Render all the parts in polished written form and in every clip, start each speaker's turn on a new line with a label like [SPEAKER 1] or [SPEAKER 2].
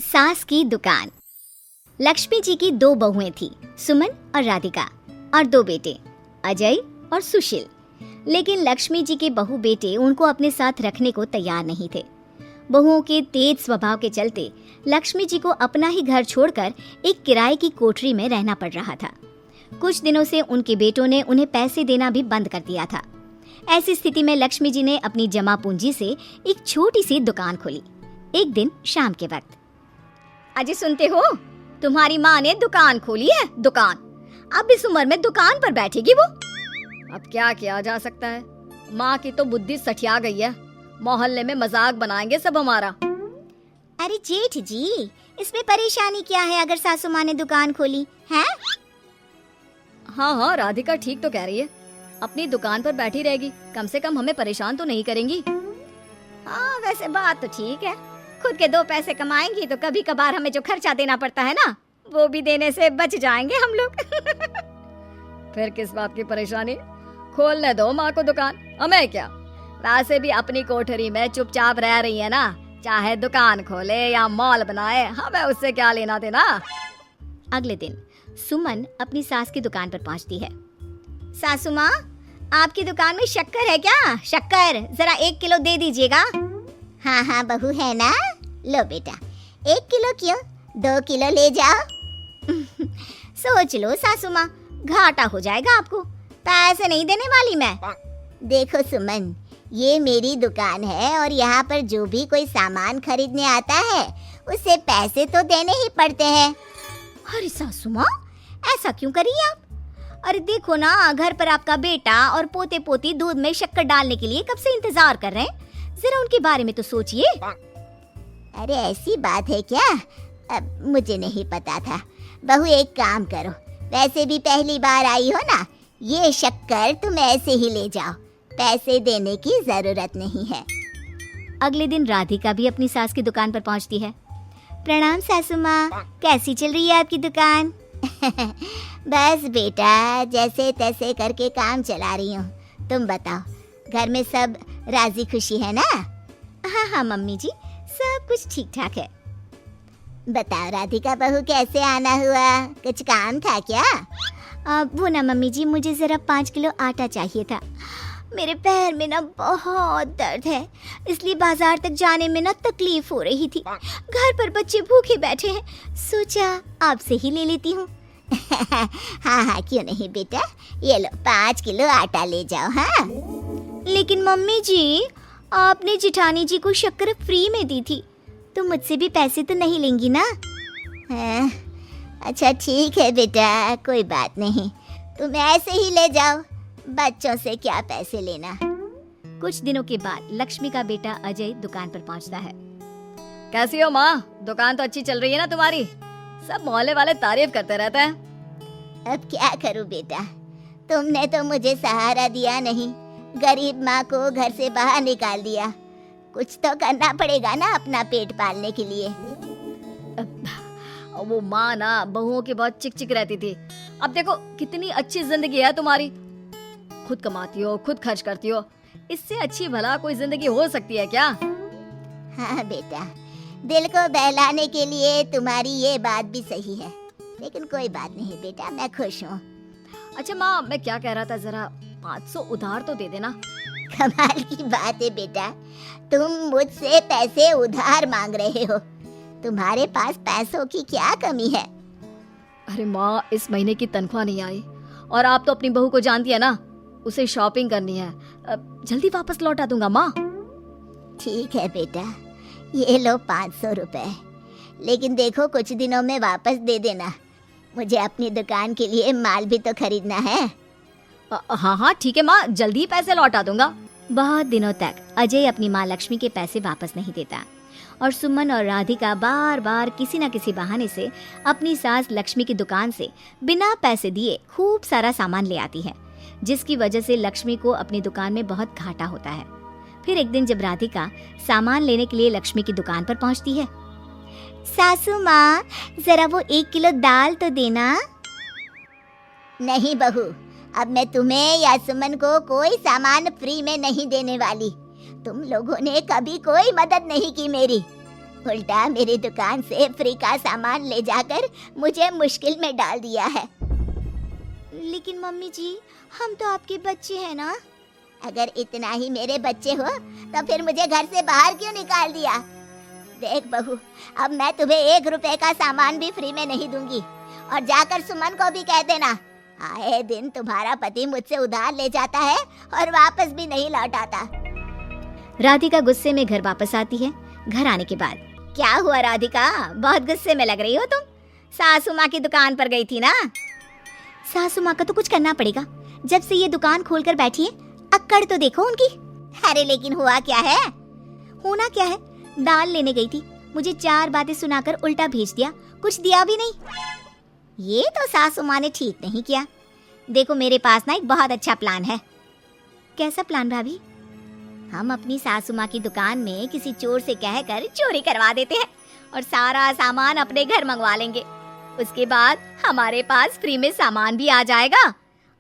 [SPEAKER 1] सास की दुकान। लक्ष्मी जी की दो बहुएं थी, सुमन और राधिका, और दो बेटे, अजय और सुशील। लेकिन लक्ष्मी जी के बहू बेटे उनको अपने साथ रखने को तैयार नहीं थे। बहुओं के तेज स्वभाव के चलते लक्ष्मी जी को अपना ही घर छोड़कर एक किराए की कोठरी में रहना पड़ रहा था। कुछ दिनों से उनके बेटों ने उन्हें पैसे देना भी बंद कर दिया था। ऐसी स्थिति में लक्ष्मी जी ने अपनी जमा पूंजी से एक छोटी सी दुकान खोली। एक दिन शाम के वक्त, अजय सुनते हो, तुम्हारी माँ ने दुकान खोली है। दुकान अब इस उम्र में दुकान पर बैठेगी वो।
[SPEAKER 2] अब क्या किया जा सकता है, माँ की तो बुद्धि सठिया गई है। मोहल्ले में मजाक बनाएंगे सब हमारा।
[SPEAKER 1] अरे जेठ जी, इसमें परेशानी क्या है अगर सासू माँ ने दुकान खोली है?
[SPEAKER 2] हाँ, राधिका ठीक तो कह रही है। अपनी दुकान पर बैठी रहेगी, कम से कम हमें परेशान तो नहीं करेंगी।
[SPEAKER 1] हाँ, वैसे बात तो ठीक है। खुद के दो पैसे कमाएंगी तो कभी कभार हमें जो खर्चा देना पड़ता है ना, वो भी देने से बच जाएंगे हम लोग।
[SPEAKER 2] फिर किस बात की परेशानी, खोलने दो माँ को दुकान, हमें क्या। वैसे भी अपनी कोठरी में चुपचाप रह रही है ना, चाहे दुकान खोले या मॉल बनाए, हमें उससे क्या लेना देना।
[SPEAKER 1] अगले दिन सुमन अपनी सास की दुकान पर पहुंचती है। सासू माँ, आपकी दुकान में शक्कर है क्या? शक्कर जरा 1 किलो दे दीजिएगा। हाँ हाँ बहू, है ना। लो बेटा, 1 किलो क्यों, 2 किलो ले जाओ। सोच लो सासू माँ, घाटा हो जाएगा आपको। पैसे नहीं देने वाली मैं। देखो सुमन, ये मेरी दुकान है और यहाँ पर जो भी कोई सामान खरीदने आता है उसे पैसे तो देने ही पड़ते हैं। अरे सासू माँ, ऐसा क्यों करी आप? अरे देखो ना, घर पर आपका बेटा और पोते पोती दूध में शक्कर डालने के लिए कब से इंतजार कर रहे हैं। जरा उनके बारे में तो सोचिए। अरे ऐसी बात है क्या? अब मुझे नहीं पता था। बहू एक काम करो, वैसे भी पहली बार आई हो ना, ये शक्कर तुम ऐसे ही ले जाओ, पैसे देने की जरूरत नहीं है। अगले दिन राधिका भी अपनी सास की दुकान पर पहुंचती है। प्रणाम सासू माँ, कैसी चल रही है आपकी दुकान? बस बेटा, जैसे तैसे करके काम चला रही हूँ। तुम बताओ, घर में सब राजी खुशी है ना? हाँ हाँ मम्मी जी, सब कुछ ठीक ठाक है। बताओ राधिका बहू, कैसे आना हुआ? कुछ काम था क्या? वो ना मम्मी जी, मुझे जरा 5 किलो आटा चाहिए था। मेरे पैर में ना बहुत दर्द है, इसलिए बाजार तक जाने में ना तकलीफ हो रही थी। घर पर बच्चे भूखे बैठे हैं, सोचा आपसे ही ले लेती हूँ। हाँ हाँ, क्यों नहीं बेटा, ये लो 5 किलो आटा ले जाओ। हाँ, लेकिन मम्मी जी, आपने जिठानी जी को शक्कर फ्री में दी थी, तो मुझसे भी पैसे तो नहीं लेंगी ना? हाँ, अच्छा ठीक है बेटा, कोई बात नहीं, तुम ऐसे ही ले जाओ, बच्चों से क्या पैसे लेना। कुछ दिनों के बाद लक्ष्मी का बेटा अजय दुकान पर पहुंचता है।
[SPEAKER 2] कैसी हो माँ, दुकान तो अच्छी चल रही है ना तुम्हारी? सब मोहल्ले वाले तारीफ करते रहते हैं।
[SPEAKER 1] अब क्या करूं बेटा, तुमने तो मुझे सहारा दिया नहीं, गरीब माँ को घर से बाहर निकाल दिया। कुछ तो करना पड़ेगा ना अपना पेट पालने के लिए।
[SPEAKER 2] वो माँ ना बहुओं की बहुत चिक चिक रहती थी। अब देखो कितनी अच्छी जिंदगी है तुम्हारी, खुद कमाती हो, खुद खर्च करती हो। इससे अच्छी भला कोई जिंदगी हो सकती है क्या?
[SPEAKER 1] हाँ बेटा, दिल को बहलाने के लिए तुम्हारी ये बात भी सही है, लेकिन कोई बात नहीं बेटा, मैं खुश हूँ।
[SPEAKER 2] अच्छा माँ, मैं क्या कह रहा था, जरा 500 उधार तो दे देना।
[SPEAKER 1] कमाल की बात है बेटा, तुम मुझसे पैसे उधार मांग रहे हो। तुम्हारे पास पैसों की क्या कमी है?
[SPEAKER 2] अरे माँ, इस महीने की तनख्वाह नहीं आई और आप तो अपनी बहू को जानती है ना, उसे शॉपिंग करनी है। जल्दी वापस लौटा दूंगा माँ।
[SPEAKER 1] ठीक है बेटा, ये लो 500 रुपए, लेकिन देखो कुछ दिनों में वापस दे देना, मुझे अपनी दुकान के लिए माल भी तो खरीदना है।
[SPEAKER 2] हाँ हाँ ठीक है माँ, जल्दी पैसे लौटा दूंगा।
[SPEAKER 1] बहुत दिनों तक अजय अपनी माँ लक्ष्मी के पैसे वापस नहीं देता और सुमन और राधिका बार बार किसी न किसी बहाने से अपनी सास लक्ष्मी की दुकान से बिना पैसे दिए खूब सारा सामान ले आती है, जिसकी वजह से लक्ष्मी को अपनी दुकान में बहुत घाटा होता है। फिर एक दिन जब राधिका सामान लेने के लिए लक्ष्मी की दुकान पर पहुंचती है, सासू माँ जरा वो 1 किलो दाल तो देना। नहीं बहू, अब मैं तुम्हें या सुमन को कोई सामान फ्री में नहीं देने वाली। तुम लोगों ने कभी कोई मदद नहीं की मेरी। उल्टा मेरी दुकान से फ्री का सामान ले जाकर मुझे मुश्किल में डाल दिया है। लेकिन मम्मी जी, हम तो आपके बच्चे हैं ना। अगर इतना ही मेरे बच्चे हो तो फिर मुझे घर से बाहर क्यों निकाल दिया? देख बहू, अब मैं तुम्हें 1 रुपए का सामान भी फ्री में नहीं दूंगी। और जाकर सुमन को भी कह देना, आए दिन तुम्हारा पति मुझसे उधार ले जाता है और वापस भी नहीं लौट आता। राधिका गुस्से में घर वापस आती है। घर आने के बाद, क्या हुआ राधिका, बहुत गुस्से में लग रही हो तुम? सासू माँ की दुकान पर गई थी ना? सासू माँ का तो कुछ करना पड़ेगा, जब से ये दुकान खोलकर बैठी है। अक्कड़ तो देखो उनकी। अरे लेकिन हुआ क्या है? होना क्या है, दाल लेने गई थी, मुझे 4 बातें सुनाकर उल्टा भेज दिया, कुछ दिया भी नहीं। ये तो सासू माँ ने ठीक नहीं किया। देखो मेरे पास ना एक बहुत अच्छा प्लान है। कैसा प्लान भाभी? हम अपनी सासू माँ की दुकान में किसी चोर से कहकर चोरी करवा देते हैं और सारा सामान अपने घर मंगवा लेंगे। उसके बाद हमारे पास फ्री में सामान भी आ जाएगा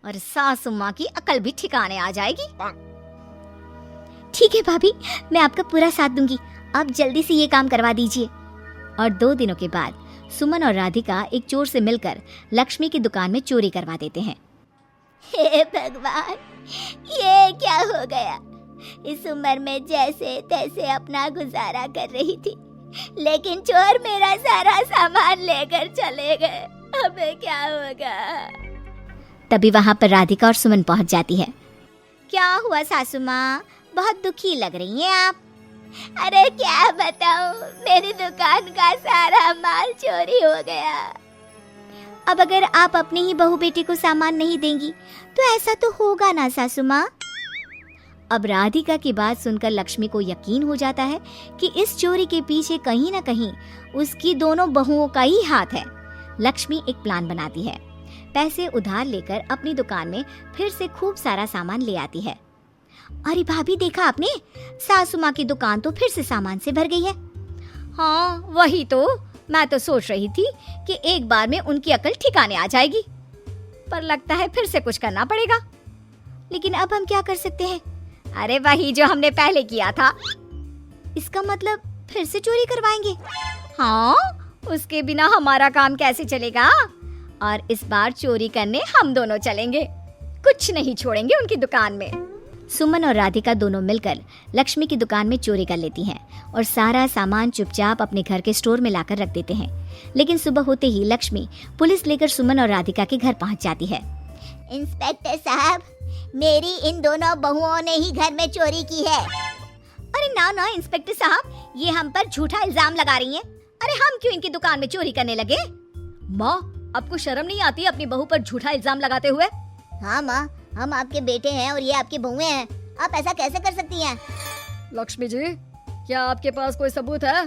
[SPEAKER 1] और सासू माँ की अकल भी ठिकाने आ जाएगी। ठीक है भाभी, मैं आपका पूरा साथ दूंगी। आप जल्दी से ये काम करवा दीजिए। और 2 दिनों के बाद सुमन और राधिका एक चोर से मिलकर लक्ष्मी की दुकान में चोरी करवा देते हैं। हे भगवान, ये क्या हो गया? इस उम्र में जैसे तैसे अपना गुजारा कर रही थी, लेकिन चोर मेरा सारा सामान लेकर चले गए। अबे क्या होगा? तभी वहाँ पर राधिका और सुमन पहुँच जाती है। क्या हुआ सासू माँ, बहुत दुखी लग रही हैं आप। अरे क्या बताऊं, मेरी दुकान का सारा माल चोरी हो गया। अब अगर आप अपने ही बहू बेटी को सामान नहीं देंगी तो ऐसा तो होगा ना सासू माँ। अब राधिका की बात सुनकर लक्ष्मी को यकीन हो जाता है कि इस चोरी के पीछे कहीं न कहीं उसकी दोनों बहुओं का ही हाथ है। लक्ष्मी एक प्लान बनाती है। पैसे उधार लेकर अपनी दुकान में फिर से खूब सारा सामान ले आती है। अरे भाभी, देखा आपने, सासू माँ की दुकान तो फिर से सामान से भर गई है। हाँ वही तो, मैं तो सोच रही थी कि एक बार में उनकी अकल ठिकाने आ जाएगी, पर लगता है फिर से कुछ करना पड़ेगा। लेकिन अब हम क्या कर सकते हैं? अरे वही जो हमने पहले किया था। इसका मतलब फिर से चोरी करवाएंगे? हाँ, उसके बिना हमारा काम कैसे चलेगा? और इस बार चोरी करने हम दोनों चलेंगे, कुछ नहीं छोड़ेंगे उनकी दुकान में। सुमन और राधिका दोनों मिलकर लक्ष्मी की दुकान में चोरी कर लेती हैं और सारा सामान चुपचाप अपने घर के स्टोर में लाकर रख देते हैं। लेकिन सुबह होते ही लक्ष्मी पुलिस लेकर सुमन और राधिका के घर पहुंच जाती है। इंस्पेक्टर साहब, मेरी इन दोनों बहुओं ने ही घर में चोरी की है। अरे ना ना इंस्पेक्टर साहब, ये हम पर झूठा इल्जाम लगा रही हैं। अरे हम क्यों इनकी दुकान में चोरी करने लगे?
[SPEAKER 2] माँ, आपको शर्म नहीं आती अपनी बहू पर झूठा इल्जाम लगाते हुए?
[SPEAKER 1] हाँ माँ, हम आपके बेटे हैं और ये आपकी बहुएं हैं, आप ऐसा कैसे कर सकती हैं?
[SPEAKER 2] लक्ष्मी जी, क्या आपके पास कोई सबूत है?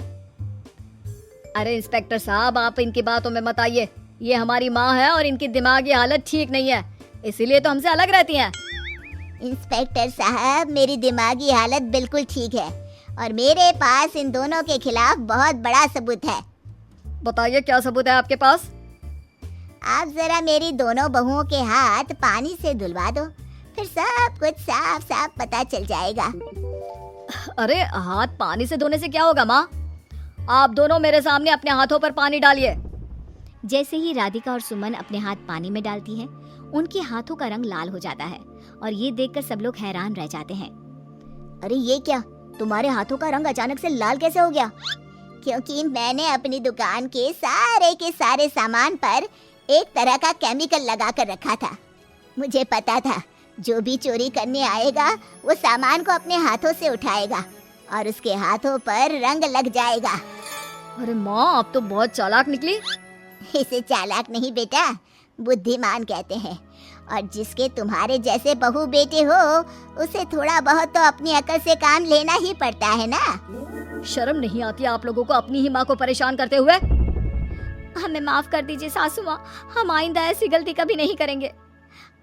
[SPEAKER 2] अरे इंस्पेक्टर साहब, आप इनकी बातों में मत आइए। ये हमारी माँ है और इनकी दिमागी हालत ठीक नहीं है, इसीलिए तो हमसे अलग रहती हैं।
[SPEAKER 1] इंस्पेक्टर साहब, मेरी दिमागी हालत बिल्कुल ठीक है और मेरे पास इन दोनों के खिलाफ बहुत बड़ा सबूत है।
[SPEAKER 2] बताइए, क्या सबूत है आपके पास?
[SPEAKER 1] आप जरा मेरी दोनों बहुओं के हाथ पानी से धुलवा दो, फिर सब कुछ साफ साफ पता चल जाएगा।
[SPEAKER 2] अरे हाथ पानी से धोने से क्या होगा माँ? आप दोनों मेरे सामने अपने हाथों पर पानी डालिए।
[SPEAKER 1] जैसे ही राधिका और सुमन अपने हाथ पानी में डालती हैं, उनके हाथों का रंग लाल हो जाता है और ये देखकर सब लोग हैरान रह जाते हैं। अरे ये क्या, तुम्हारे हाथों का रंग अचानक से लाल कैसे हो गया? क्योंकि मैंने अपनी दुकान के सारे सामान पर एक तरह का केमिकल लगा कर रखा था। मुझे पता था जो भी चोरी करने आएगा वो सामान को अपने हाथों से उठाएगा और उसके हाथों पर रंग लग जाएगा।
[SPEAKER 2] अरे माँ, आप तो बहुत चालाक निकली।
[SPEAKER 1] इसे चालाक नहीं बेटा, बुद्धिमान कहते हैं। और जिसके तुम्हारे जैसे बहू बेटे हो, उसे थोड़ा बहुत तो अपनी अकल से काम लेना ही पड़ता है ना।
[SPEAKER 2] शर्म नहीं आती आप लोगों को अपनी ही माँ को परेशान करते हुए?
[SPEAKER 1] हमें माफ कर दीजिए सासू माँ, हम आइंदा ऐसी गलती कभी नहीं करेंगे।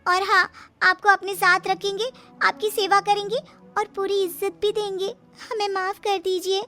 [SPEAKER 1] और हाँ, आपको अपने साथ रखेंगे, आपकी सेवा करेंगे और पूरी इज्जत भी देंगे। हमें माफ कर दीजिए।